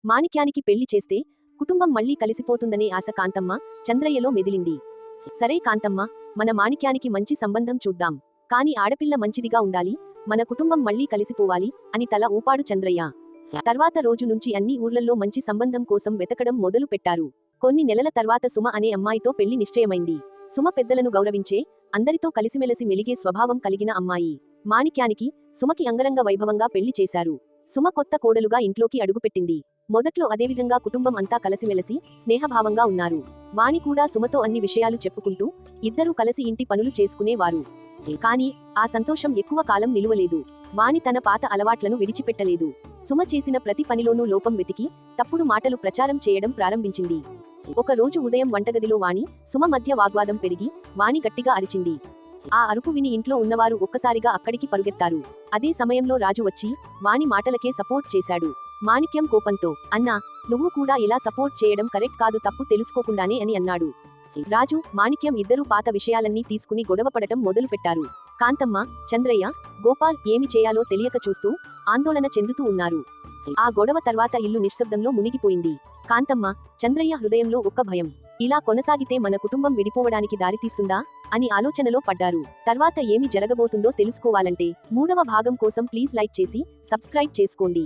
మాణిక్యానికి పెళ్లి చేస్తే కుటుంబం మళ్లీ కలిసిపోతుందనే ఆశ కాంతమ్మ చంద్రయ్యలో మెదిలింది. సరే కాంతమ్మ, మన మాణిక్యానికి మంచి సంబంధం చూద్దాం. కాని ఆడపిల్ల మంచిదిగా ఉండాలి, మన కుటుంబం మళ్లీ కలిసిపోవాలి అని తల ఊపాడు చంద్రయ్య. తర్వాత రోజు నుంచి అన్ని ఊర్లల్లో మంచి సంబంధం కోసం వెతకడం మొదలు పెట్టారు. కొన్ని నెలల తర్వాత సుమ అనే అమ్మాయితో పెళ్లి నిశ్చయమైంది. సుమ పెద్దలను గౌరవించే, అందరితో కలిసిమెలిసి మెలిగే స్వభావం కలిగిన అమ్మాయి. మాణిక్యానికి, సుమకి అంగరంగ వైభవంగా పెళ్లి చేశారు. సుమ కొత్త కోడలుగా ఇంట్లోకి అడుగుపెట్టింది. మొదట్లో అదేవిధంగా కుటుంబం అంతా కలిసిమెలిసి స్నేహభావంగా ఉన్నారు. వాణి కూడా సుమతో అన్ని విషయాలు చెప్పుకుంటూ ఇద్దరూ కలిసి ఇంటి పనులు చేసుకునేవారు. కానీ ఆ సంతోషం ఎక్కువ కాలం నిలువలేదు. వాణి తన పాత అలవాట్లను విడిచిపెట్టలేదు. సుమ చేసిన ప్రతి పనిలోనూ లోపం వెతికి తప్పుడు మాటలు ప్రచారం చేయడం ప్రారంభించింది. ఒక రోజు ఉదయం వంటగదిలో వాణి, సుమ మధ్య వాగ్వాదం పెరిగి వాణి గట్టిగా అరిచింది. ఆ అరుపు విని ఇంట్లో ఉన్నవారు ఒక్కసారిగా అక్కడికి పరుగెత్తారు. అదే సమయంలో రాజు వచ్చి వాణి మాటలకే సపోర్ట్ చేశాడు. మాణిక్యం కోపంతో, అన్నా, నువ్వు కూడా ఇలా సపోర్ట్ చేయడం కరెక్ట్ కాదు, తప్పు తెలుసుకోకుండానే అని అన్నాడు. రాజు, మాణిక్యం ఇద్దరూ పాత విషయాలన్నీ తీసుకుని గొడవపడటం మొదలుపెట్టారు. కాంతమ్మ, చంద్రయ్య, గోపాల్ ఏమి చేయాలో తెలియక చూస్తూ ఆందోళన చెందుతూ ఉన్నారు. ఆ గొడవ తర్వాత ఇల్లు నిశ్శబ్దంలో మునిగిపోయింది. కాంతమ్మ, చంద్రయ్య హృదయంలో ఒక్క భయం. ఇలా కొనసాగితే మన కుటుంబం విడిపోవడానికి దారితీస్తుందా అని ఆలోచనలో పడ్డారు. తర్వాత ఏమి జరగబోతుందో తెలుసుకోవాలంటే 3వ భాగం కోసం ప్లీజ్ లైక్ చేసి సబ్స్క్రైబ్ చేసుకోండి.